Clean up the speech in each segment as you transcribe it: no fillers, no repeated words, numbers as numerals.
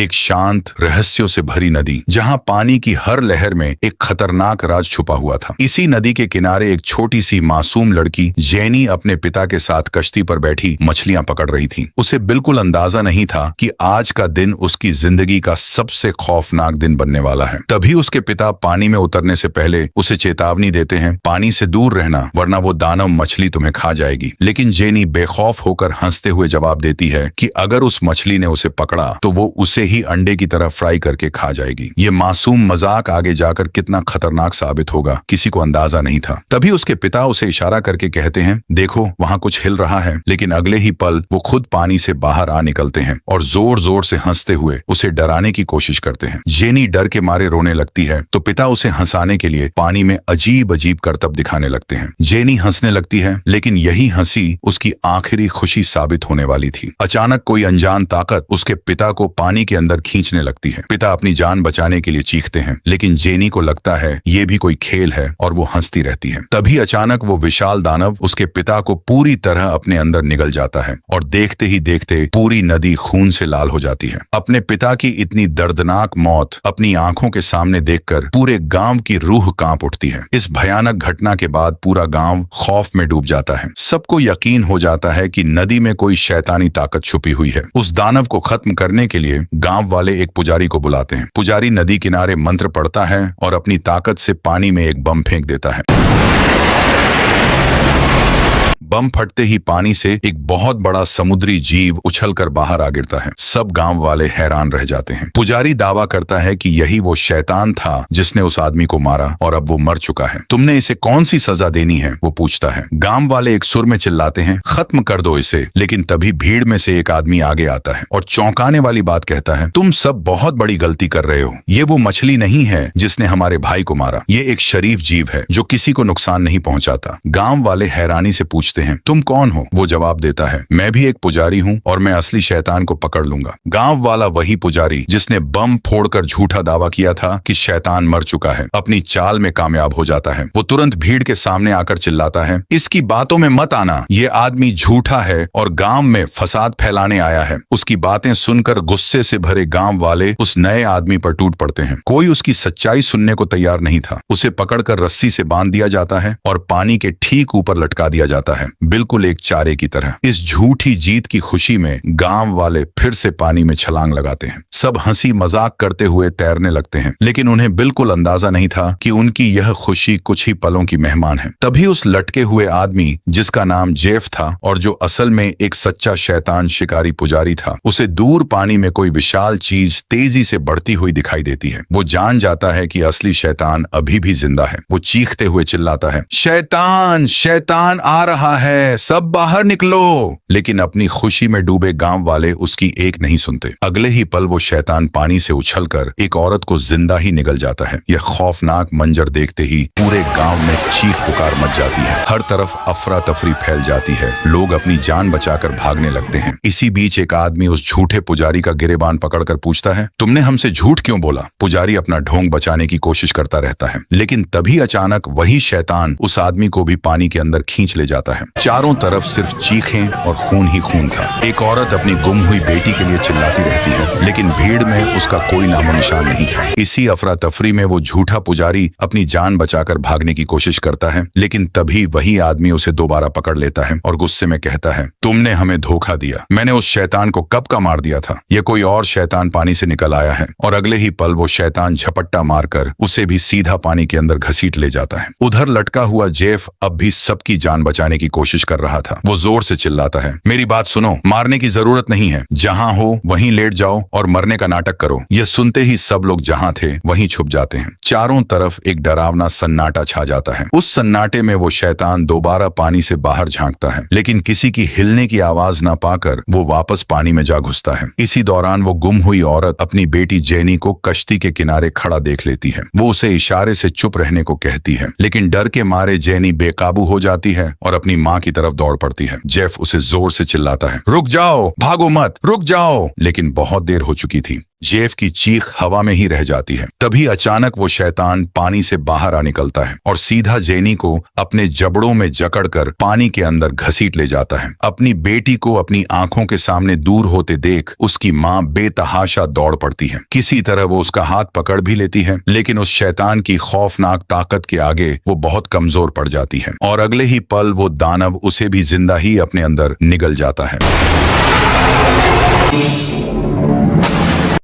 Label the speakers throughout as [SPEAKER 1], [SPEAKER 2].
[SPEAKER 1] एक शांत रहस्यों से भरी नदी जहां पानी की हर लहर में एक खतरनाक राज छुपा हुआ था। इसी नदी के किनारे एक छोटी सी मासूम लड़की जेनी अपने पिता के साथ कश्ती पर बैठी मछलियां पकड़ रही थी। उसे बिल्कुल अंदाजा नहीं था कि आज का दिन उसकी जिंदगी का सबसे खौफनाक दिन बनने वाला है। तभी उसके पिता पानी में उतरने से पहले उसे चेतावनी देते हैं, पानी से दूर रहना वरना वो दानव मछली तुम्हें खा जाएगी। लेकिन जेनी बेखौफ होकर हंसते हुए जवाब देती है कि अगर उस मछली ने उसे पकड़ा तो वो उसे ही अंडे की तरह फ्राई करके खा जाएगी। ये मासूम मजाक आगे जाकर कितना खतरनाक साबित होगा किसी को अंदाजा नहीं था। तभी उसके पिता उसे इशारा करके कहते हैं, देखो वहां कुछ हिल रहा है। लेकिन अगले ही पल वो खुद पानी से बाहर आ निकलते हैं और जोर जोर से हंसते हुए उसे डराने की कोशिश करते हैं। जेनी डर के मारे रोने लगती है तो पिता उसे हंसाने के लिए पानी में अजीब अजीब करतब दिखाने लगते हैं। जेनी हंसने लगती है, लेकिन यही हंसी उसकी आखिरी खुशी साबित होने वाली थी। अचानक कोई अनजान ताकत उसके पिता को पानी के अंदर खींचने लगती है। पिता अपनी जान बचाने के लिए चीखते हैं, लेकिन जेनी को लगता है ये भी कोई खेल है और वो हंसती रहती है। तभी अचानक वो विशाल दानव उसके पिता को पूरी तरह अपने अंदर निगल जाता है और देखते ही देखते पूरी नदी खून से लाल हो जाती है। अपने पिता की इतनी दर्दनाक मौत अपनी आंखों के सामने देखकर पूरे गांव की रूह कांप उठती है। इस भयानक घटना के बाद पूरा गांव खौफ में डूब जाता है। सबको यकीन हो जाता है कि नदी में कोई शैतानी ताकत छुपी हुई है। उस दानव को खत्म करने के लिए गांव वाले एक पुजारी को बुलाते हैं। पुजारी नदी किनारे मंत्र पढ़ता है और अपनी ताकत से पानी में एक बम फेंक देता है। बम फटते ही पानी से एक बहुत बड़ा समुद्री जीव उछलकर बाहर आ गिरता है। सब गांव वाले हैरान रह जाते हैं। पुजारी दावा करता है कि यही वो शैतान था जिसने उस आदमी को मारा और अब वो मर चुका है। तुमने इसे कौन सी सजा देनी है, वो पूछता है। गांव वाले एक सुर में चिल्लाते हैं, खत्म कर दो इसे। लेकिन तभी भीड़ में से एक आदमी आगे आता है और चौंकाने वाली बात कहता है, तुम सब बहुत बड़ी गलती कर रहे हो। ये वो मछली नहीं है जिसने हमारे भाई को मारा। ये एक शरीफ जीव है जो किसी को नुकसान नहीं पहुंचाता। गांव वाले हैरानी से पूछते हैं, तुम कौन हो? वो जवाब देता है, मैं भी एक पुजारी हूँ और मैं असली शैतान को पकड़ लूंगा। गांव वाला वही पुजारी जिसने बम फोड़कर झूठा दावा किया था कि शैतान मर चुका है, अपनी चाल में कामयाब हो जाता है। वो तुरंत भीड़ के सामने आकर चिल्लाता है, इसकी बातों में मत आना, ये आदमी झूठा है और गांव में फसाद फैलाने आया है। उसकी बातें सुनकर गुस्से से भरे गांव वाले उस नए आदमी पर टूट पड़ते हैं। कोई उसकी सच्चाई सुनने को तैयार नहीं था। उसे पकड़कर रस्सी से बांध दिया जाता है और पानी के ठीक ऊपर लटका दिया जाता है, बिल्कुल एक चारे की तरह। इस झूठी जीत की खुशी में गांव वाले फिर से पानी में छलांग लगाते हैं। सब हंसी मजाक करते हुए तैरने लगते हैं, लेकिन उन्हें बिल्कुल अंदाजा नहीं था कि उनकी यह खुशी कुछ ही पलों की मेहमान है। तभी उस लटके हुए आदमी जिसका नाम जेफ था और जो असल में एक सच्चा शैतान शिकारी पुजारी था, उसे दूर पानी में कोई विशाल चीज तेजी से बढ़ती हुई दिखाई देती है। वो जान जाता है कि असली शैतान अभी भी जिंदा है। वो चीखते हुए चिल्लाता है, शैतान शैतान आ रहा है, सब बाहर निकलो। लेकिन अपनी खुशी में डूबे गांव वाले उसकी एक नहीं सुनते। अगले ही पल वो शैतान पानी से उछलकर एक औरत को जिंदा ही निगल जाता है। यह खौफनाक मंजर देखते ही पूरे गांव में चीख पुकार मच जाती है। हर तरफ अफरा तफरी फैल जाती है। लोग अपनी जान बचाकर भागने लगते हैं। इसी बीच एक आदमी उस झूठे पुजारी का गिरेबान पकड़कर पूछता है, तुमने हमसे झूठ क्यों बोला? पुजारी अपना ढोंग बचाने की कोशिश करता रहता है, लेकिन तभी अचानक वही शैतान उस आदमी को भी पानी के अंदर खींच ले जाता है। चारों तरफ सिर्फ चीखें और खून ही खून था। एक औरत अपनी गुम हुई बेटी के लिए चिल्लाती रहती है, लेकिन भीड़ में उसका कोई नामो निशान नहीं था। इसी अफरा तफरी में वो झूठा पुजारी अपनी जान बचाकर भागने की कोशिश करता है, लेकिन तभी वही आदमी उसे दोबारा पकड़ लेता है और गुस्से में कहता है, तुमने हमें धोखा दिया। मैंने उस शैतान को कब का मार दिया था। ये कोई और शैतान पानी से निकल आया है। और अगले ही पल वो शैतान झपट्टा मारकर उसे भी सीधा पानी के अंदर घसीट ले जाता है। उधर लटका हुआ जेफ अब भी सबकी जान बचाने की कोशिश कर रहा था। वो जोर से चिल्लाता है, मेरी बात सुनो, मारने की जरूरत नहीं है। जहां हो वहीं लेट जाओ और मरने का नाटक करो। यह सुनते ही सब लोग जहां थे वहीं छुप जाते हैं। चारों तरफ एक डरावना सन्नाटा छा जाता है। उस सन्नाटे में वो शैतान दोबारा पानी से बाहर झांकता है, लेकिन किसी की हिलने की आवाज ना पाकर वो वापस पानी में जा घुसता है। इसी दौरान वो गुम हुई औरत अपनी बेटी जेनी को कश्ती के किनारे खड़ा देख लेती है। वो उसे इशारे से चुप रहने को कहती है, लेकिन डर के मारे जेनी बेकाबू हो जाती है और अपनी माँ की तरफ दौड़ पड़ती है। जेफ उसे जोर से चिल्लाता है, रुक जाओ, भागो मत, रुक जाओ। लेकिन बहुत देर हो चुकी थी। जेफ की चीख हवा में ही रह जाती है। तभी अचानक वो शैतान पानी से बाहर आ निकलता है और सीधा जेनी को अपने जबड़ों में जकड़कर पानी के अंदर घसीट ले जाता है। अपनी बेटी को अपनी आंखों के सामने दूर होते देख उसकी माँ बेतहाशा दौड़ पड़ती है। किसी तरह वो उसका हाथ पकड़ भी लेती है, लेकिन उस शैतान की खौफनाक ताकत के आगे वो बहुत कमजोर पड़ जाती है और अगले ही पल वो दानव उसे भी जिंदा ही अपने अंदर निगल जाता है।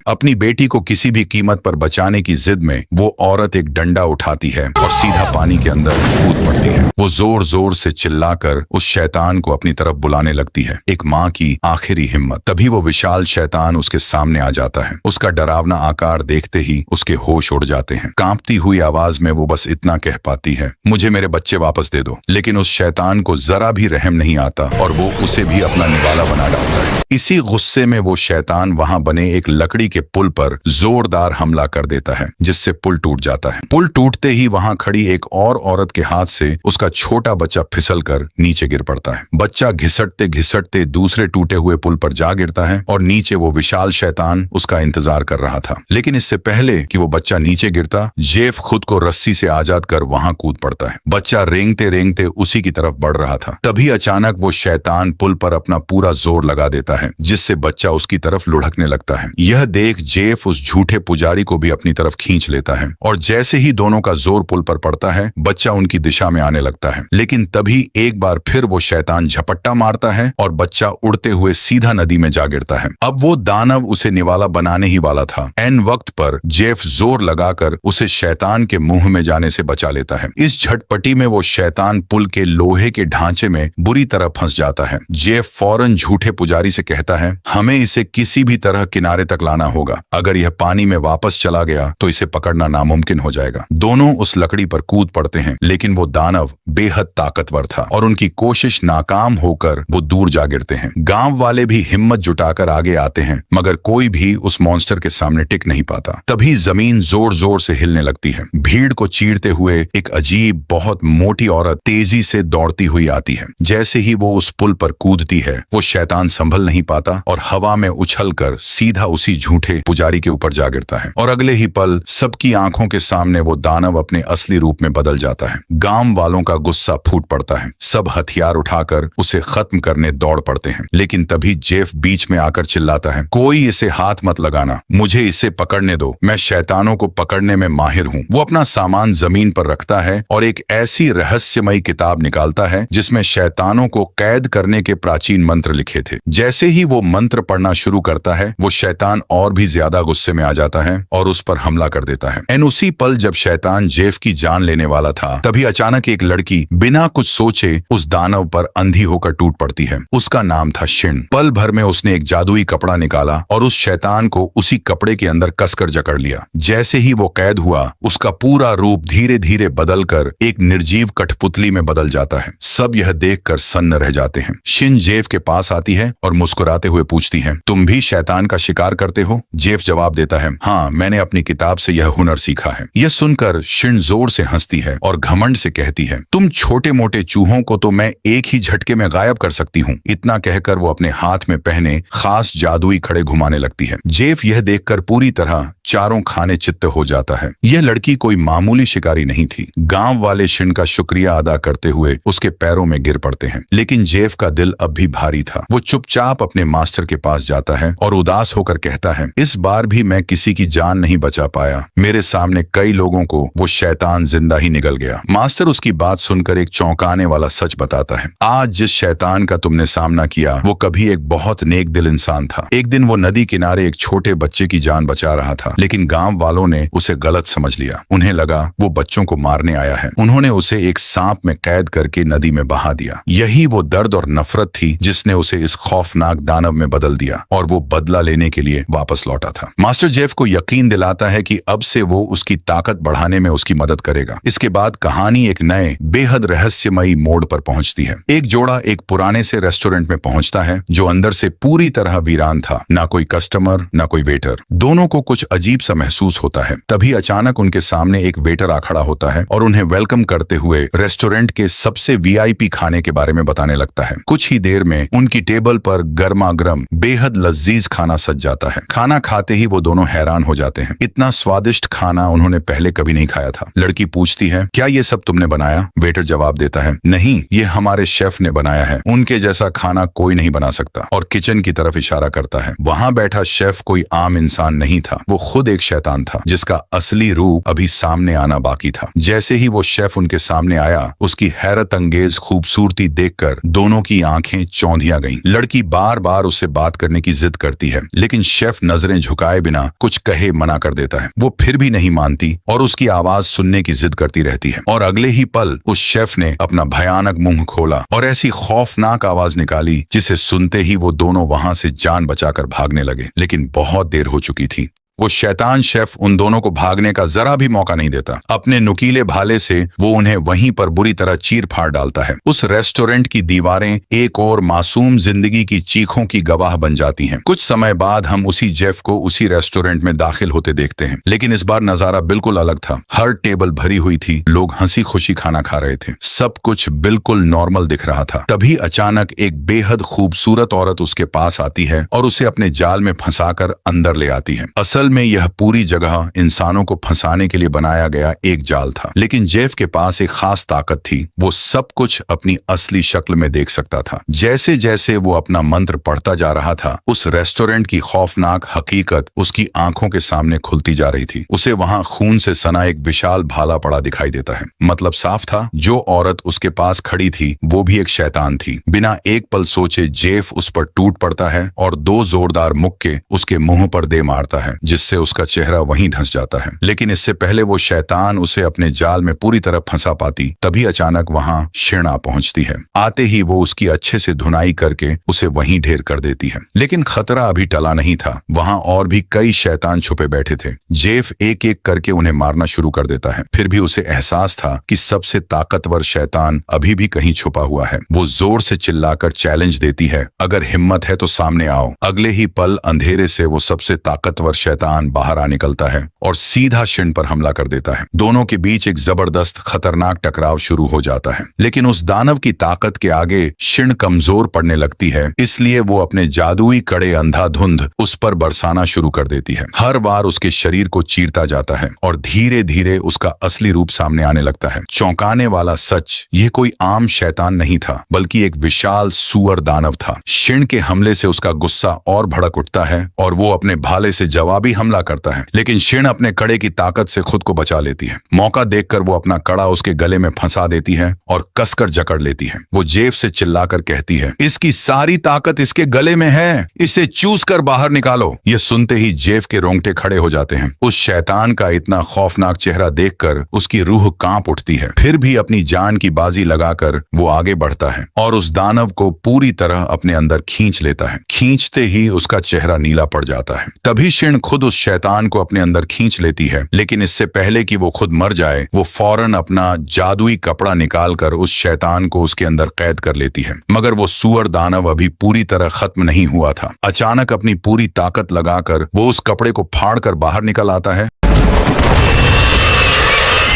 [SPEAKER 1] अपनी बेटी को किसी भी कीमत पर बचाने की जिद में वो औरत एक डंडा उठाती है और सीधा पानी के अंदर कूद पड़ती है। वो जोर जोर से चिल्लाकर उस शैतान को अपनी तरफ बुलाने लगती है, एक माँ की आखिरी हिम्मत। तभी वो विशाल शैतान उसके सामने आ जाता है। उसका डरावना आकार देखते ही उसके होश उड़ जाते हैं। कांपती हुई आवाज में वो बस इतना कह पाती है, मुझे मेरे बच्चे वापस दे दो। लेकिन उस शैतान को जरा भी रहम नहीं आता और वो उसे भी अपना निवाला बना डालता है। इसी गुस्से में वो शैतान वहां बने एक लकड़ी के पुल पर जोरदार हमला कर देता है, जिससे पुल टूट जाता है। पुल टूटते ही वहां खड़ी एक और औरत के हाथ से उसका छोटा बच्चा फिसलकर नीचे गिर पड़ता है। बच्चा घिसटते घिसटते दूसरे टूटे हुए पुल पर जा गिरता है और नीचे वो विशाल शैतान उसका इंतजार कर रहा था। लेकिन इससे पहले कि वो बच्चा नीचे गिरता, जेफ खुद को रस्सी से आजाद कर वहां कूद पड़ता है। बच्चा रेंगते रेंगते उसी की तरफ बढ़ रहा था। तभी अचानक वो शैतान पुल पर अपना पूरा जोर लगा देता है, जिससे बच्चा उसकी तरफ लुढ़कने लगता है। यह देख जेफ उस झूठे पुजारी को भी अपनी तरफ खींच लेता है और जैसे ही दोनों का जोर पुल पर पड़ता है, बच्चा उनकी दिशा में आने लगता है। लेकिन तभी एक बार फिर वो शैतान झपट्टा मारता है और बच्चा उड़ते हुए सीधा नदी में जा गिरता है। अब वो दानव उसे निवाला बनाने ही वाला था। एन वक्त पर जेफ जोर लगाकर उसे शैतान के मुंह में जाने से बचा लेता है। इस झटपटी में वो शैतान पुल के लोहे के ढांचे में बुरी तरह फंस जाता है। जेफ फौरन झूठे पुजारी से कहता है, हमें इसे किसी भी तरह किनारे तक लाना होगा। अगर यह पानी में वापस चला गया तो इसे पकड़ना नामुमकिन हो जाएगा। दोनों उस लकड़ी पर कूद पड़ते हैं, लेकिन वो दानव बेहद ताकतवर था और उनकी कोशिश नाकाम होकर वो दूर जा गिरते हैं। गांव वाले भी हिम्मत जुटाकर आगे आते हैं, मगर कोई भी उस मॉन्स्टर के सामने टिक नहीं पाता। तभी जमीन जोर जोर से हिलने लगती है। भीड़ को चीरते हुए एक अजीब बहुत मोटी औरत तेजी से दौड़ती हुई आती है। जैसे ही वो उस पुल पर कूदती है, वो शैतान संभल नहीं पाता और हवा में उछलकर सीधा उसी झूठे पुजारी के ऊपर जा गिरता है और अगले ही पल सबकी आंखों के सामने वो दानव अपने असली रूप में बदल जाता है। गांव वालों का गुस्सा फूट पड़ता है। सब हथियार उठाकर उसे खत्म करने दौड़ पड़ते हैं। लेकिन तभी जेफ बीच में आकर चिल्लाता है, कोई इसे हाथ मत लगाना, मुझे इसे पकड़ने दो, मैं शैतानों को पकड़ने में माहिर हूँ। वो अपना सामान जमीन पर रखता है और एक ऐसी रहस्यमयी किताब निकालता है जिसमें शैतानों को कैद करने के प्राचीन मंत्र लिखे थे। जैसे ही वो मंत्र पढ़ना शुरू करता है, वो शैतान और भी ज्यादा गुस्से में आ जाता है और उस पर हमला कर देता है। एन उसी पल जब शैतान जेफ की जान लेने वाला था, तभी अचानक एक लड़की बिना कुछ सोचे उस दानव पर अंधी होकर टूट पड़ती है। उसका नाम था शिन। पल भर में उसने एक जादुई कपड़ा निकाला और उस शैतान को उसी कपड़े के अंदर कसकर जकड़ लिया। जैसे ही वो कैद हुआ, उसका पूरा रूप धीरे धीरे बदलकर एक निर्जीव कठपुतली में बदल जाता है। सब यह देखकर सन्न रह जाते हैं। शिन जेफ के पास आती है और मुस्कुराते हुए पूछती है, तुम भी शैतान का शिकार करते हो? जेफ जवाब देता है, हाँ, मैंने अपनी किताब से यह हुनर सीखा है। यह सुनकर शिन जोर से हंसती है और घमंड से कहती है, तुम छोटे मोटे चूहों को तो मैं एक ही झटके में गायब कर सकती हूँ। इतना कहकर वो अपने हाथ में पहने खास जादुई खड़े घुमाने लगती है। जेफ यह देखकर पूरी तरह चारों खाने चित्त हो जाता है। यह लड़की कोई मामूली शिकारी नहीं थी। गांव वाले शिन का शुक्रिया अदा करते हुए उसके पैरों में गिर पड़ते हैं। लेकिन जेफ का दिल अब भी भारी था। वो चुपचाप अपने मास्टर के पास जाता है और उदास होकर कहता है, इस बार भी मैं किसी की जान नहीं बचा पाया। मेरे सामने कई लोगों को वो शैतान जिंदा ही निगल गया। मास्टर उसकी बात सुनकर एक चौंकाने वाला सच बताता है, आज जिस शैतान का तुमने सामना किया, वो कभी एक बहुत नेक दिल इंसान था। एक दिन वो नदी किनारे एक छोटे बच्चे की जान बचा रहा था, लेकिन गांव वालों ने उसे गलत समझ लिया। उन्हें लगा वो बच्चों को मारने आया है। उन्होंने उसे एक सांप में कैद करके नदी में बहा दिया। यही वो दर्द और नफरत थी जिसने उसे इस खौफनाक दानव में बदल दिया और वो बदला लेने के लिए वापस लौटा था। मास्टर जेफ को यकीन दिलाता है कि अब से वो उसकी ताकत बढ़ाने में उसकी मदद करेगा। इसके बाद कहानी एक नए बेहद रहस्यमयी मोड़ पर पहुंचती है। एक जोड़ा एक पुराने से रेस्टोरेंट में पहुंचता है जो अंदर से पूरी तरह वीरान था। ना कोई कस्टमर, ना कोई वेटर। दोनों को कुछ अजीब सा महसूस होता है। तभी अचानक उनके सामने एक वेटर आ खड़ा होता है और उन्हें वेलकम करते हुए रेस्टोरेंट के सबसे वीआईपी खाने के बारे में बताने लगता है। कुछ ही देर में उनकी टेबल पर गर्मा गर्म बेहद लजीज खाना सज जाता है। खाना खाते ही वो दोनों हैरान हो जाते हैं। इतना स्वादिष्ट खाना उन्होंने पहले कभी नहीं खाया था। लड़की पूछती है, क्या ये सब तुमने बनाया? वेटर जवाब देता है, नहीं, ये हमारे शेफ ने बनाया है। उनके जैसा खाना कोई नहीं बना सकता। और किचन की तरफ इशारा करता है। वहां बैठा शेफ कोई आम इंसान नहीं था, वो खुद एक शैतान था जिसका असली रूप अभी सामने आना बाकी था। जैसे ही वो शेफ उनके सामने आया, उसकी हैरत अंगेज खूबसूरती देखकर दोनों की आंखें चौंधिया गईं। लड़की बार बार उससे बात करने की जिद करती है, लेकिन शेफ नजरें झुकाए बिना कुछ कहे मना कर देता है। वो फिर भी नहीं मानती और उसकी आवाज सुनने की जिद करती रहती है। और अगले ही पल उस शेफ ने अपना भयानक मुंह खोला और ऐसी खौफनाक आवाज निकाली जिसे सुनते ही वो दोनों वहां से जान बचाकर भागने लगे। लेकिन बहुत देर हो चुकी थी। वो शैतान शेफ उन दोनों को भागने का जरा भी मौका नहीं देता। अपने नुकीले भाले से वो उन्हें वहीं पर बुरी तरह चीर फाड़ डालता है। उस रेस्टोरेंट की दीवारें एक और मासूम जिंदगी की चीखों की गवाह बन जाती हैं। कुछ समय बाद हम उसी जेफ को उसी रेस्टोरेंट में दाखिल होते देखते हैं, लेकिन इस बार नजारा बिल्कुल अलग था। हर टेबल भरी हुई थी, लोग हंसी खुशी खाना खा रहे थे, सब कुछ बिल्कुल नॉर्मल दिख रहा था। तभी अचानक एक बेहद खूबसूरत औरत उसके पास आती है और उसे अपने जाल में फंसाकर अंदर ले आती है। असल में यह पूरी जगह इंसानों को फंसाने के लिए बनाया गया एक जाल था, लेकिन जेफ के पास एक खास ताकत थी। वो सब कुछ अपनी असली शक्ल में देख सकता था। जैसे जैसे वो अपना मंत्र पढ़ता जा रहा था, उस रेस्टोरेंट की खौफनाक हकीकत उसकी आंखों के सामने खुलती जा रही थी। उसे वहां खून से सना एक विशाल भाला पड़ा दिखाई देता है। मतलब साफ था, जो औरत उसके पास खड़ी थी वो भी एक शैतान थी। बिना एक पल सोचे जेफ उस पर टूट पड़ता है और दो जोरदार मुक्के उसके मुंह पर दे मारता है, जिससे उसका चेहरा वहीं धंस जाता है। लेकिन इससे पहले वो शैतान उसे अपने जाल में पूरी तरह फंसा पाती, तभी अचानक वहां शिण आ पहुंचती है। आते ही वो उसकी अच्छे से धुनाई करके उसे वहीं ढेर कर देती है। लेकिन खतरा अभी टला नहीं था। वहां और भी कई शैतान छुपे बैठे थे। जेफ एक एक करके उन्हें मारना शुरू कर देता है। फिर भी उसे एहसास था कि सबसे ताकतवर शैतान अभी भी कहीं छुपा हुआ है। वो जोर से चिल्लाकर चैलेंज देती है, अगर हिम्मत है तो सामने आओ। अगले ही पल अंधेरे से वो सबसे ताकतवर शैतान बाहर आ निकलता है और सीधा शिण पर हमला कर देता है। दोनों के बीच एक जबरदस्त खतरनाक टकराव शुरू हो जाता है। लेकिन उस दानव की ताकत के आगे शिण कमजोर पड़ने लगती है, इसलिए वो अपने जादुई कड़े अंधाधुंध उस पर बरसाना शुरू कर देती है। हर बार उसके शरीर को चीरता जाता है और धीरे धीरे उसका असली रूप सामने आने लगता है। चौंकाने वाला सच, ये कोई आम शैतान नहीं था, बल्कि एक विशाल सुअर दानव था। शिण के हमले से उसका गुस्सा और भड़क उठता है और वो अपने भाले से जवाबी हमला करता है, लेकिन शिण अपने कड़े की ताकत से खुद को बचा लेती है। मौका देखकर वो अपना कड़ा उसके गले में फंसा देती है और कसकर जकड़ लेती है। वो जेफ से चिल्लाकर कहती है, इसकी सारी ताकत इसके गले में है, इसे चूस कर बाहर निकालो। ये सुनते ही जेफ के रोंगटे खड़े हो जाते हैं। उस शैतान का इतना खौफनाक चेहरा देखकर उसकी रूह कांप उठती है। फिर भी अपनी जान की बाजी लगाकर वो आगे बढ़ता है और उस दानव को पूरी तरह अपने अंदर खींच लेता है। खींचते ही उसका चेहरा नीला पड़ जाता है। तभी शिण खुद उस शैतान को अपने अंदर खींच लेती है, लेकिन इससे पहले कि वो खुद मर जाए, वो फौरन अपना जादुई कपड़ा निकालकर उस शैतान को उसके अंदर कैद कर लेती है। मगर वो सुअर दानव अभी पूरी तरह खत्म नहीं हुआ था। अचानक अपनी पूरी ताकत लगाकर वो उस कपड़े को फाड़कर बाहर निकल आता है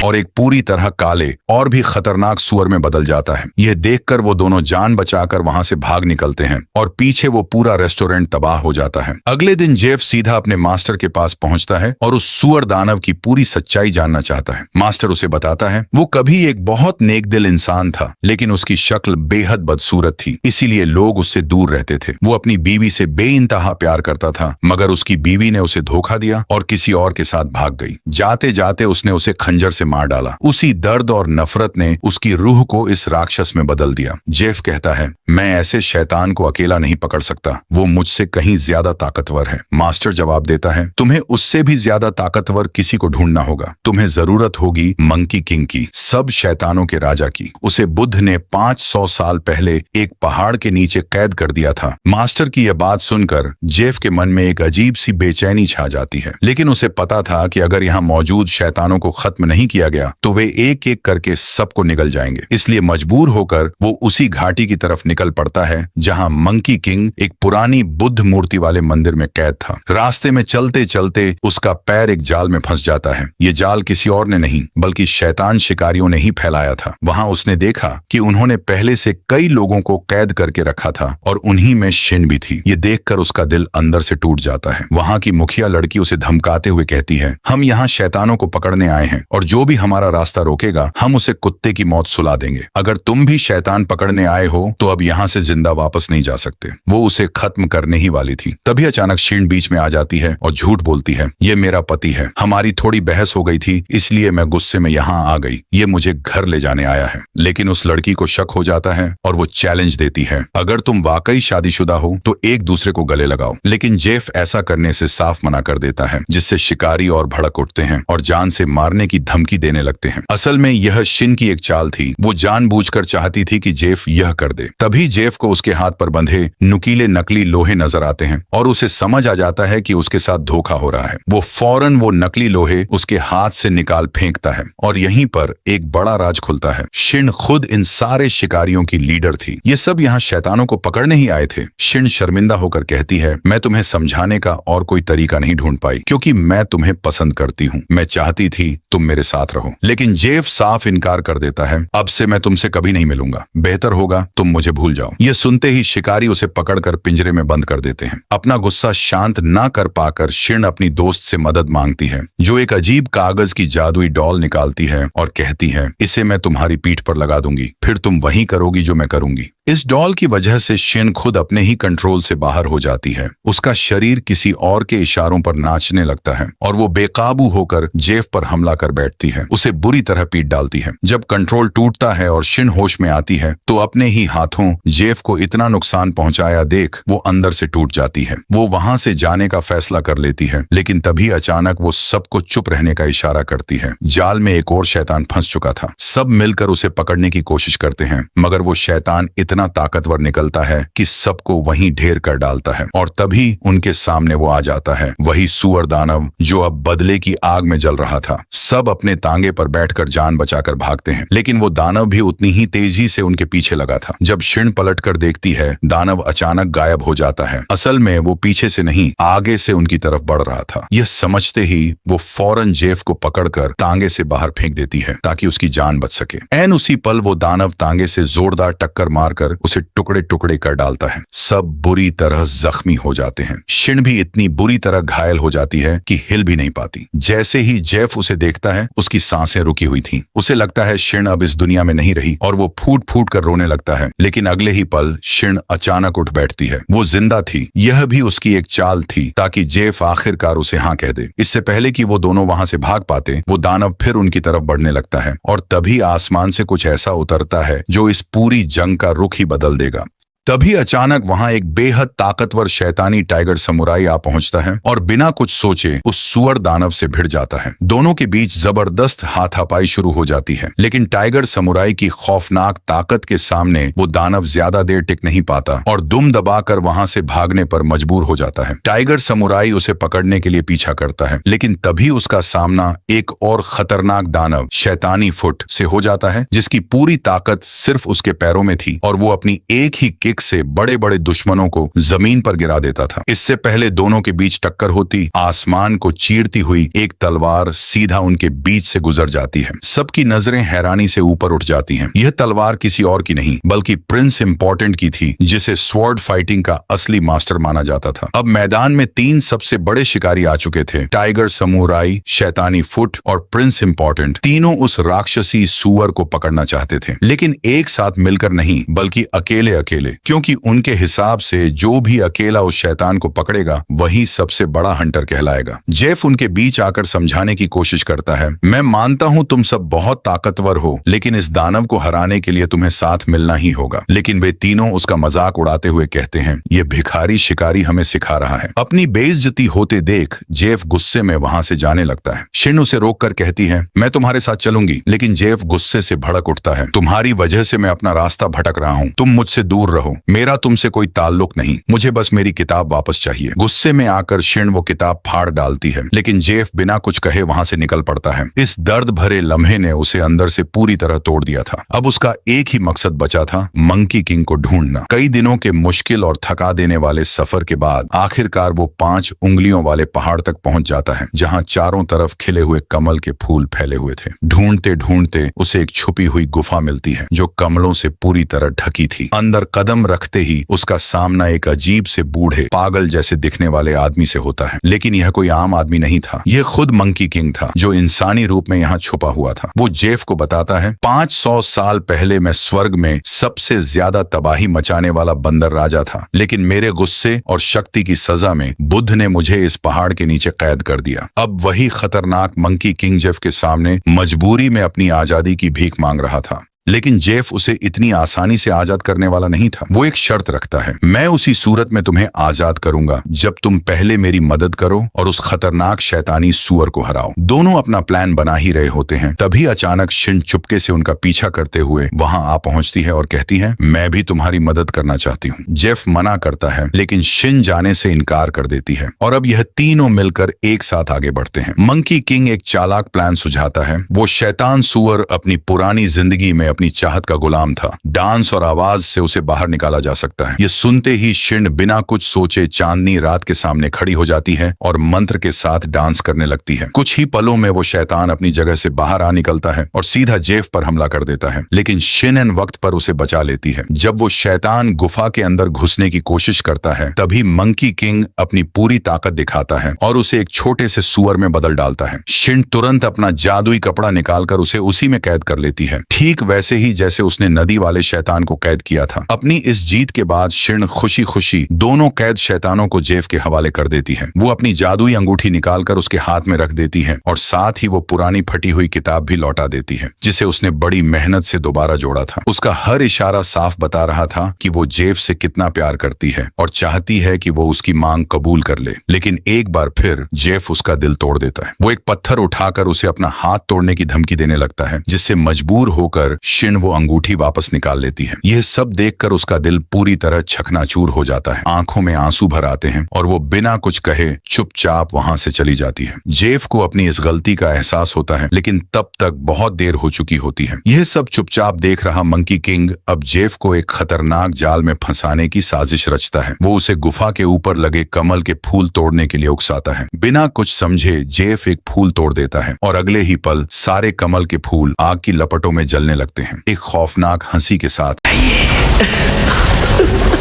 [SPEAKER 1] और एक पूरी तरह काले और भी खतरनाक सुअर में बदल जाता है। यह देखकर वो दोनों जान बचाकर वहां से भाग निकलते हैं और पीछे वो पूरा रेस्टोरेंट तबाह हो जाता है। अगले दिन जेफ सीधा अपने मास्टर के पास पहुंचता है और उस सुअर दानव की पूरी सच्चाई जानना चाहता है। मास्टर उसे बताता है, वो कभी एक बहुत नेकदिल इंसान था, लेकिन उसकी शक्ल बेहद बदसूरत थी, इसीलिए लोग उससे दूर रहते थे। वो अपनी बीवी से बेइंतहा प्यार करता था, मगर उसकी बीवी ने उसे धोखा दिया और किसी और के साथ भाग गई। जाते जाते उसने उसे खंजर से मार डाला। उसी दर्द और नफरत ने उसकी रूह को इस राक्षस में बदल दिया। जेफ कहता है, मैं ऐसे शैतान को अकेला नहीं पकड़ सकता, वो मुझसे कहीं ज्यादा ताकतवर है। मास्टर जवाब देता है, तुम्हें उससे भी ज्यादा ताकतवर किसी को ढूंढना होगा। तुम्हें जरूरत होगी मंकी किंग की, सब शैतानों के राजा की। उसे बुद्ध ने 500 साल पहले एक पहाड़ के नीचे कैद कर दिया था। मास्टर की यह बात सुनकर जेफ के मन में एक अजीब सी बेचैनी छा जाती है, लेकिन उसे पता था कि अगर यहाँ मौजूद शैतानों को खत्म नहीं किया किया गया तो वे एक एक करके सबको निगल जाएंगे। इसलिए मजबूर होकर वो उसी घाटी की तरफ निकल पड़ता है जहां मंकी किंग एक पुरानी बुद्ध मूर्ति वाले मंदिर में कैद था। रास्ते में चलते चलते उसका पैर एक जाल में फंस जाता है। ये जाल किसी और ने नहीं बल्कि शैतान शिकारियों ने ही फैलाया था। वहां उसने देखा कि उन्होंने पहले से कई लोगों को कैद करके रखा था और उन्हीं में शिन भी थी। ये देखकर उसका दिल अंदर से टूट जाता है। वहां की मुखिया लड़की उसे धमकाते हुए कहती है, हम यहाँ शैतानों को पकड़ने आए हैं और जो भी हमारा रास्ता रोकेगा हम उसे कुत्ते की मौत सुला देंगे। अगर तुम भी शैतान पकड़ने आए हो तो अब यहाँ से जिंदा वापस नहीं जा सकते। वो उसे खत्म करने ही वाली थी। तभी अचानक शिन बीच में आ जाती है और झूठ बोलती है, ये मेरा पति है, हमारी थोड़ी बहस हो गई थी इसलिए मैं गुस्से में यहाँ आ गई, ये मुझे घर ले जाने आया है। लेकिन उस लड़की को शक हो जाता है और वो चैलेंज देती है, अगर तुम वाकई शादीशुदा हो तो एक दूसरे को गले लगाओ। लेकिन जेफ ऐसा करने से साफ मना कर देता है, जिससे शिकारी और भड़क उठते हैं और जान से मारने की धमकी देने लगते हैं। असल में यह शिन की एक चाल थी। वो जानबूझकर चाहती थी कि जेफ यह कर दे। तभी जेफ को उसके हाथ पर बंधे नुकीले नकली लोहे नजर आते हैं और उसे समझ आ जाता है कि उसके साथ धोखा हो रहा है। वो फौरन वो नकली लोहे उसके हाथ से निकाल फेंकता है और यहीं पर एक बड़ा राज खुलता है। शिन खुद इन सारे शिकारियों की लीडर थी। ये सब यहाँ शैतानों को पकड़ने ही आए थे। शिन शर्मिंदा होकर कहती है, मैं तुम्हें समझाने का और कोई तरीका नहीं ढूंढ पाई क्योंकि मैं तुम्हें पसंद करती हूँ। मैं चाहती थी तुम मेरे साथ रहो। लेकिन जेफ साफ इनकार कर देता है, अब से मैं तुमसे कभी नहीं मिलूंगा, बेहतर होगा तुम मुझे भूल जाओ। ये सुनते ही शिकारी उसे पकड़कर पिंजरे में बंद कर देते हैं। अपना गुस्सा शांत ना कर पाकर शिन अपनी दोस्त से मदद मांगती है, जो एक अजीब कागज की जादुई डॉल निकालती है और कहती है, इसे मैं तुम्हारी पीठ पर लगा दूंगी, फिर तुम वही करोगी जो मैं करूंगी। इस डॉल की वजह से शिन खुद अपने ही कंट्रोल से बाहर हो जाती है। उसका शरीर किसी और के इशारों पर नाचने लगता है और वो बेकाबू होकर जेफ पर हमला कर बैठती है, उसे बुरी तरह पीट डालती है। जब कंट्रोल टूटता है और शिन होश में आती है तो अपने ही हाथों जेफ को इतना नुकसान पहुंचाया देख वो अंदर से टूट जाती है। वो वहां से जाने का फैसला कर लेती है, लेकिन तभी अचानक वो सबको चुप रहने का इशारा करती है। जाल में एक और शैतान फंस चुका था। सब मिलकर उसे पकड़ने की कोशिश करते हैं, मगर वो शैतान इतना ताकतवर निकलता है कि सबको वहीं ढेर कर डालता है और तभी उनके सामने वो आ जाता है, वही सुअर दानव जो अब बदले की आग में जल रहा था। सब अपने तांगे पर बैठकर जान बचाकर भागते हैं, लेकिन वो दानव भी उतनी ही तेजी से उनके पीछे लगा था। जब शिन पलटकर देखती है, दानव अचानक गायब हो जाता है। असल में वो पीछे से नहीं आगे से उनकी तरफ बढ़ रहा था। यह समझते ही वो फौरन जेफ को पकड़कर तांगे से बाहर फेंक देती है ताकि उसकी जान बच सके। ऐन उसी पल वो दानव तांगे से जोरदार टक्कर मारकर उसे टुकड़े टुकड़े कर डालता है। सब बुरी तरह जख्मी हो जाते हैं। शिन भी इतनी बुरी तरह घायल हो जाती है कि हिल भी नहीं पाती। जैसे ही जेफ उसे देखता है उसकी सांसें रुकी हुई थीं। उसे लगता है शिन अब इस दुनिया में नहीं रही और वो फूट फूट कर रोने लगता है। लेकिन अगले ही पल शिन अचानक उठ बैठती है। वो जिंदा थी। यह भी उसकी एक चाल थी ताकि जेफ आखिरकार उसे हाँ कह दे। इससे पहले कि वो दोनों वहां से भाग पाते, वो दानव फिर उनकी तरफ बढ़ने लगता है और तभी आसमान से कुछ ऐसा उतरता है जो इस पूरी जंग का रुख ही बदल देगा। तभी अचानक वहां एक बेहद ताकतवर शैतानी टाइगर समुराई आ पहुंचता है और बिना कुछ सोचे उस सुअर दानव से भिड़ जाता है। दोनों के बीच जबरदस्त हाथापाई शुरू हो जाती है, लेकिन टाइगर समुराई की खौफनाक ताकत के सामने वो दानव ज्यादा देर टिक नहीं पाता और दुम दबाकर वहां से भागने पर मजबूर हो जाता है। टाइगर समुराई उसे पकड़ने के लिए पीछा करता है, लेकिन तभी उसका सामना एक और खतरनाक दानव शैतानी फुट से हो जाता है, जिसकी पूरी ताकत सिर्फ उसके पैरों में थी और वो अपनी एक ही किक से बड़े बड़े दुश्मनों को जमीन पर गिरा देता था। इससे पहले दोनों के बीच टक्कर होती, आसमान को चीरती हुई एक तलवार सीधा उनके बीच से गुजर जाती है। सबकी नजरें हैरानी से ऊपर उठ जाती हैं। यह तलवार किसी और की नहीं बल्कि प्रिंस इंपॉर्टेंट की थी, जिसे स्वॉर्ड फाइटिंग का असली मास्टर माना जाता था। अब मैदान में 3 सबसे बड़े शिकारी आ चुके थे, टाइगर समुराई, शैतानी फुट और प्रिंस इंपॉर्टेंट। तीनों उस राक्षसी सुअर को पकड़ना चाहते थे, लेकिन एक साथ मिलकर नहीं बल्कि अकेले अकेले, क्योंकि उनके हिसाब से जो भी अकेला उस शैतान को पकड़ेगा वही सबसे बड़ा हंटर कहलाएगा। जेफ उनके बीच आकर समझाने की कोशिश करता है, मैं मानता हूं तुम सब बहुत ताकतवर हो, लेकिन इस दानव को हराने के लिए तुम्हें साथ मिलना ही होगा। लेकिन वे तीनों उसका मजाक उड़ाते हुए कहते हैं, ये भिखारी शिकारी हमें सिखा रहा है। अपनी बेइज्जती होते देख जेफ गुस्से में वहां से जाने लगता है। शिन उसे रोककर कहती है, मैं तुम्हारे साथ चलूंगी, लेकिन जेफ गुस्से से भड़क उठता है, तुम्हारी वजह से मैं अपना रास्ता भटक रहा हूँ, तुम मुझसे दूर रहो। हो, मेरा तुमसे कोई ताल्लुक नहीं, मुझे बस मेरी किताब वापस चाहिए। गुस्से में आकर शिन वो किताब फाड़ डालती है, लेकिन जेफ बिना कुछ कहे वहां से निकल पड़ता है। इस दर्द भरे लम्हे ने उसे अंदर से पूरी तरह तोड़ दिया था। अब उसका एक ही मकसद बचा था, मंकी किंग को ढूंढना। कई दिनों के मुश्किल और थका देने वाले सफर के बाद आखिरकार वो 5 उंगलियों वाले पहाड़ तक पहुंच जाता है, जहां चारों तरफ खिले हुए कमल के फूल फैले हुए थे। ढूंढते ढूंढते उसे एक छुपी हुई गुफा मिलती है, जो कमलों से पूरी तरह ढकी थी। अंदर कदम रखते ही उसका सामना एक अजीब से बूढ़े, पागल जैसे दिखने वाले आदमी से होता है। लेकिन यह कोई आम आदमी नहीं था, यह खुद मंकी किंग था, जो इंसानी रूप में यहाँ छुपा हुआ था। वो जेफ को बताता है, 500 साल पहले मैं स्वर्ग में सबसे ज्यादा तबाही मचाने वाला बंदर राजा था, लेकिन मेरे गुस्से और शक्ति की सजा में बुद्ध ने मुझे इस पहाड़ के नीचे कैद कर दिया। अब वही खतरनाक मंकी किंग जेफ के सामने मजबूरी में अपनी आजादी की भीख मांग रहा था। लेकिन जेफ उसे इतनी आसानी से आजाद करने वाला नहीं था। वो एक शर्त रखता है, मैं उसी सूरत में तुम्हें आजाद करूंगा जब तुम पहले मेरी मदद करो और उस खतरनाक शैतानी सुअर को हराओ। दोनों अपना प्लान बना ही रहे होते हैं, तभी अचानक शिन चुपके से उनका पीछा करते हुए वहां आ पहुंचती है और कहती है, मैं भी तुम्हारी मदद करना चाहती हूँ। जेफ मना करता है, लेकिन शिन जाने से इनकार कर देती है और अब यह तीनों मिलकर एक साथ आगे बढ़ते हैं। मंकी किंग एक चालाक प्लान सुझाता है। वो शैतान सुअर अपनी पुरानी जिंदगी में अपनी चाहत का गुलाम था। डांस और आवाज से उसे बाहर निकाला जा सकता है। ये सुनते ही शिन बिना कुछ सोचे चांदनी रात के सामने खड़ी हो जाती है और मंत्र के साथ डांस करने लगती है। कुछ ही पलों में वो शैतान अपनी जगह से बाहर आ निकलता है और सीधा जेफ पर हमला कर देता है, लेकिन शिन इन वक्त पर उसे बचा लेती है। जब वो शैतान गुफा के अंदर घुसने की कोशिश करता है, तभी मंकी किंग अपनी पूरी ताकत दिखाता है और उसे एक छोटे से सुअर में बदल डालता है। शिन तुरंत अपना जादुई कपड़ा निकालकर उसे उसी में कैद कर लेती है, ठीक वैसे ही जैसे उसने नदी वाले शैतान को कैद किया था। अपनी इस जीत के बाद शिन खुशी खुशी दोनों कैद शैतानों को जेफ के हवाले कर देती है। वो अपनी जादुई अंगूठी निकालकर उसके हाथ में रख देती है और साथ ही वो पुरानी फटी हुई किताब भी लौटा देती है, जिसे उसने बड़ी मेहनत से दोबारा जोड़ा था। उसका हर इशारा साफ बता रहा था कि वो जेफ से कितना प्यार करती है और चाहती है कि वो उसकी मांग कबूल कर ले। लेकिन एक बार फिर जेफ उसका दिल तोड़ देता है। वो एक पत्थर उठाकर उसे अपना हाथ तोड़ने की धमकी देने लगता है, जिससे मजबूर होकर शिन वो अंगूठी वापस निकाल लेती है। यह सब देखकर उसका दिल पूरी तरह चकनाचूर हो जाता है। आंखों में आंसू भर आते हैं और वो बिना कुछ कहे चुपचाप वहां से चली जाती है। जेफ को अपनी इस गलती का एहसास होता है, लेकिन तब तक बहुत देर हो चुकी होती है। यह सब चुपचाप देख रहा मंकी किंग अब जेफ को एक खतरनाक जाल में फंसाने की साजिश रचता है। वो उसे गुफा के ऊपर लगे कमल के फूल तोड़ने के लिए उकसाता है। बिना कुछ समझे जेफ एक फूल तोड़ देता है और अगले ही पल सारे कमल के फूल आग की लपटों में जलने लगते हैं। एक खौफनाक हंसी के साथ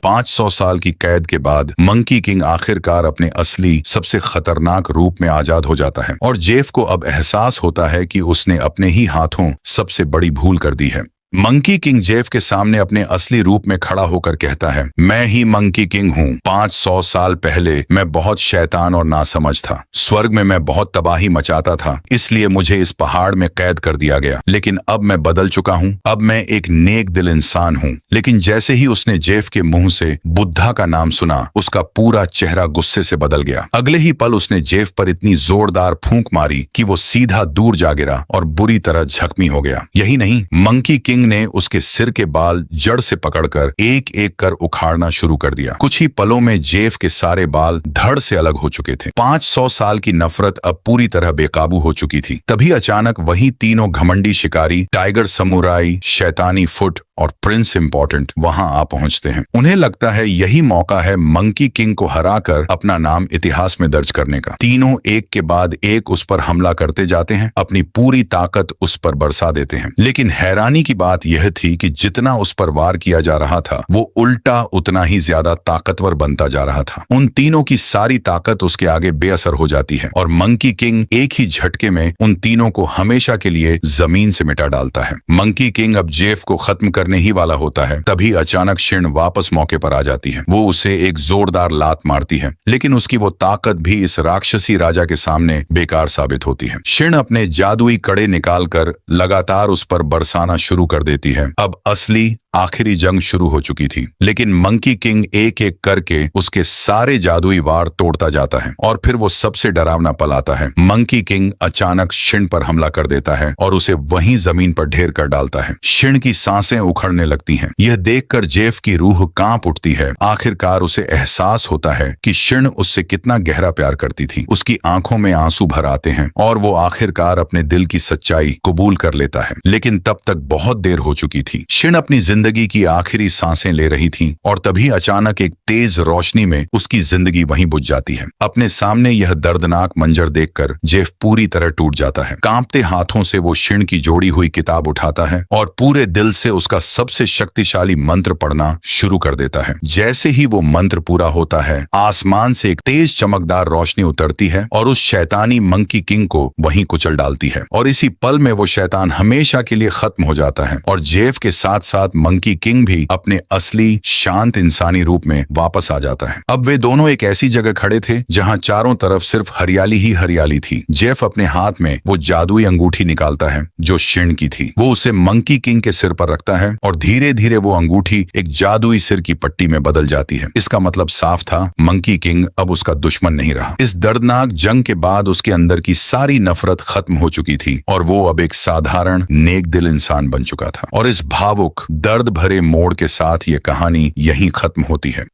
[SPEAKER 1] 500 साल की कैद के बाद मंकी किंग आखिरकार अपने असली सबसे खतरनाक रूप में आजाद हो जाता है और जेफ को अब एहसास होता है कि उसने अपने ही हाथों सबसे बड़ी भूल कर दी है। मंकी किंग जेफ के सामने अपने असली रूप में खड़ा होकर कहता है, मैं ही मंकी किंग हूँ। 500 साल पहले मैं बहुत शैतान और नासमझ था। स्वर्ग में मैं बहुत तबाही मचाता था, इसलिए मुझे इस पहाड़ में कैद कर दिया गया। लेकिन अब मैं बदल चुका हूँ, अब मैं एक नेक दिल इंसान हूँ। लेकिन जैसे ही उसने जेफ के मुंह से बुद्धा का नाम सुना, उसका पूरा चेहरा गुस्से से बदल गया। अगले ही पल उसने जेफ पर इतनी जोरदार फूंक मारी कि वो सीधा दूर जा गिरा और बुरी तरह जख्मी हो गया। यही नहीं, मंकी किंग ने उसके सिर के बाल जड़ से पकड़कर एक एक कर उखाड़ना शुरू कर दिया। कुछ ही पलों में जेफ के सारे बाल धड़ से अलग हो चुके थे। 500 साल की नफरत अब पूरी तरह बेकाबू हो चुकी थी। तभी अचानक वही तीनों घमंडी शिकारी, टाइगर समुराई, शैतानी फुट और प्रिंस इंपॉर्टेंट वहां आ पहुंचते हैं। उन्हें लगता है यही मौका है मंकी किंग को हराकर अपना नाम इतिहास में दर्ज करने का। तीनों एक के बाद एक उस पर हमला करते जाते हैं, अपनी पूरी ताकत उस पर बरसा देते हैं। लेकिन हैरानी की बात यह थी कि जितना उस पर वार किया जा रहा था, वो उल्टा उतना ही ज्यादा ताकतवर बनता जा रहा था। उन तीनों की सारी ताकत उसके आगे बेअसर हो जाती है और मंकी किंग एक ही झटके में उन तीनों को हमेशा के लिए जमीन से मिटा डालता है। मंकी किंग अब जेफ को खत्म करने ही वाला होता है, तभी अचानक शिन वापस मौके पर आ जाती है। वो उसे एक जोरदार लात मारती है, लेकिन उसकी वो ताकत भी इस राक्षसी राजा के सामने बेकार साबित होती है। शिन अपने जादुई कड़े निकालकर लगातार उस पर बरसाना शुरू कर देती है। अब असली आखिरी जंग शुरू हो चुकी थी, लेकिन मंकी किंग एक एक करके उसके सारे जादुई वार तोड़ता जाता है और फिर वो सबसे डरावना पल आता है। मंकी किंग अचानक शिन पर हमला कर देता है और उसे वहीं जमीन पर ढेर कर डालता है। शिन की सांसें उखड़ने लगती हैं। यह देखकर जेफ की रूह कांप उठती है। आखिरकार उसे एहसास होता है कि शिन उससे कितना गहरा प्यार करती थी। उसकी आंखों में आंसू भर आते हैं और वो आखिरकार अपने दिल की सच्चाई कबूल कर लेता है। लेकिन तब तक बहुत देर हो चुकी थी। शिन अपनी जिंदगी की आखिरी सांसें ले रही थी और तभी अचानक एक तेज रोशनी में उसकी जिंदगी वहीं बुझ जाती है। अपने सामने यह दर्दनाक मंजर देखकर जेफ पूरी तरह टूट जाता है। कांपते हाथों से वो शिन की जोड़ी हुई किताब उठाता है और पूरे दिल से उसका सबसे शक्तिशाली मंत्र पढ़ना शुरू कर देता है। जैसे ही वो मंत्र पूरा होता है, आसमान से एक तेज चमकदार रोशनी उतरती है और उस शैतानी मंकी किंग को वहीं कुचल डालती है और इसी पल में वो शैतान हमेशा के लिए खत्म हो जाता है और जेफ के साथ साथ मंकी किंग भी अपने असली शांत इंसानी रूप में वापस आ जाता है। अब वे दोनों एक ऐसी जगह खड़े थे जहां चारों तरफ सिर्फ हरियाली ही हरियाली थी। जेफ अपने हाथ में वो जादुई अंगूठी निकालता है जो शिन की थी। वो उसे मंकी किंग के सिर पर रखता है और धीरे धीरे वो अंगूठी एक जादुई सिर की पट्टी में बदल जाती है। इसका मतलब साफ था, मंकी किंग अब उसका दुश्मन नहीं रहा। इस दर्दनाक जंग के बाद उसके अंदर की सारी नफरत खत्म हो चुकी थी और वो अब एक साधारण नेक दिल इंसान बन चुका था। और इस भावुक दर्द भरे मोड़ के साथ ये कहानी यहीं खत्म होती है।